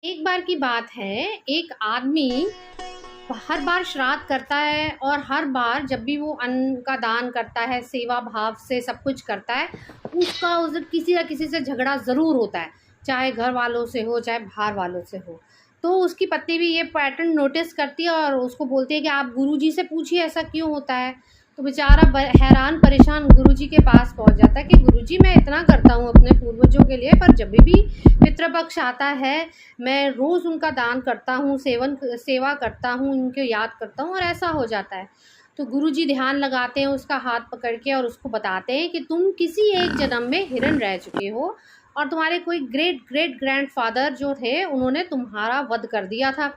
एक बार की बात है, एक आदमी हर बार श्राद्ध करता है और हर बार जब भी वो अन्न का दान करता है, सेवा भाव से सब कुछ करता है, उसका उस किसी न किसी से झगड़ा ज़रूर होता है, चाहे घर वालों से हो, चाहे बाहर वालों से हो। तो उसकी पत्नी भी ये पैटर्न नोटिस करती है और उसको बोलती है कि आप गुरुजी से पूछिए ऐसा क्यों होता है। तो बेचारा हैरान परेशान गुरुजी के पास पहुंच जाता है कि गुरुजी मैं इतना करता हूँ अपने पूर्वजों के लिए, पर जब भी पितृपक्ष आता है मैं रोज़ उनका दान करता हूँ, सेवा करता हूँ, उनको याद करता हूँ और ऐसा हो जाता है। तो गुरुजी ध्यान लगाते हैं उसका हाथ पकड़ के और उसको बताते हैं कि तुम किसी एक जन्म में हिरण रह चुके हो और तुम्हारे कोई ग्रेट ग्रेट ग्रैंडफादर जो थे उन्होंने तुम्हारा वध कर दिया था।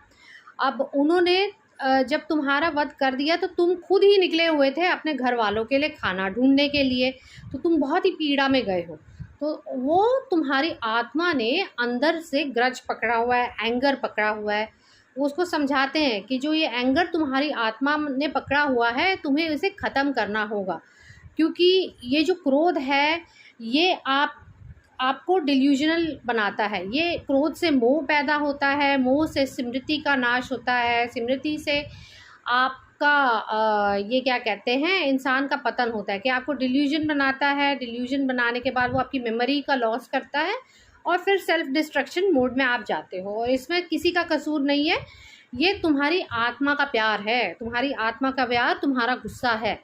अब उन्होंने जब तुम्हारा वध कर दिया तो तुम खुद ही निकले हुए थे अपने घर वालों के लिए खाना ढूँढने के लिए, तो तुम बहुत ही पीड़ा में गए हो। तो वो तुम्हारी आत्मा ने अंदर से ग्रज पकड़ा हुआ है, एंगर पकड़ा हुआ है। वो उसको समझाते हैं कि जो ये एंगर तुम्हारी आत्मा ने पकड़ा हुआ है, तुम्हें इसे ख़त्म करना होगा। क्योंकि ये जो क्रोध है, ये आपको डिल्यूजनल बनाता है। ये क्रोध से मोह पैदा होता है, मोह से स्मृति का नाश होता है, स्मृति से आपका ये क्या कहते हैं, इंसान का पतन होता है कि आपको डिल्यूजन बनाता है। डिल्यूजन बनाने के बाद वो आपकी मेमोरी का लॉस करता है और फिर सेल्फ डिस्ट्रक्शन मोड में आप जाते हो और इसमें किसी का कसूर नहीं है। ये तुम्हारी आत्मा का प्यार है, तुम्हारी आत्मा का प्यार, तुम्हारा गुस्सा है।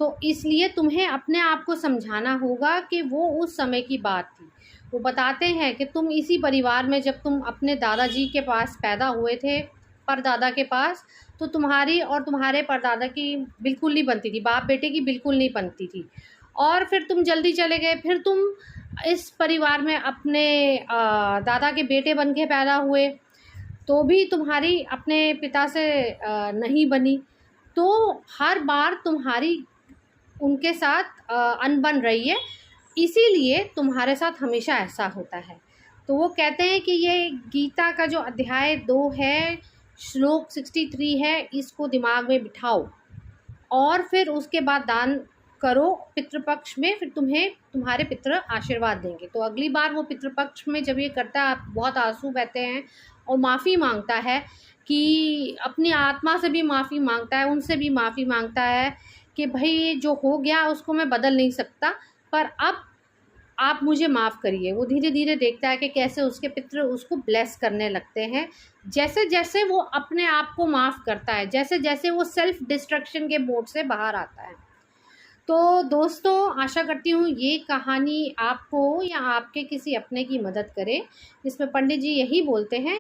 तो इसलिए तुम्हें अपने आप को समझाना होगा कि वो उस समय की बात थी। वो बताते हैं कि तुम इसी परिवार में जब तुम अपने दादाजी के पास पैदा हुए थे, परदादा के पास, तो तुम्हारी और तुम्हारे परदादा की बिल्कुल नहीं बनती थी, बाप बेटे की बिल्कुल नहीं बनती थी। और फिर तुम जल्दी चले गए, फिर तुम इस परिवार में अपने दादा के बेटे बन के पैदा हुए, तो भी तुम्हारी अपने पिता से नहीं बनी। तो हर बार तुम्हारी उनके साथ अनबन रही है, इसीलिए तुम्हारे साथ हमेशा ऐसा होता है। तो वो कहते हैं कि ये गीता का जो अध्याय 2 है, श्लोक 63 है, इसको दिमाग में बिठाओ और फिर उसके बाद दान करो पितृपक्ष में, फिर तुम्हें तुम्हारे पितृ आशीर्वाद देंगे। तो अगली बार वो पितृपक्ष में जब ये करता है, आप बहुत आंसू बहते हैं और माफ़ी मांगता है कि अपनी आत्मा से भी माफ़ी मांगता है, उनसे भी माफ़ी मांगता है कि भाई जो हो गया उसको मैं बदल नहीं सकता, पर अब आप मुझे माफ़ करिए। वो धीरे धीरे देखता है कि कैसे उसके पितृ उसको ब्लेस करने लगते हैं, जैसे जैसे वो अपने आप को माफ़ करता है, जैसे जैसे वो सेल्फ डिस्ट्रक्शन के मोड से बाहर आता है। तो दोस्तों, आशा करती हूँ ये कहानी आपको या आपके किसी अपने की मदद करे। इसमें पंडित जी यही बोलते हैं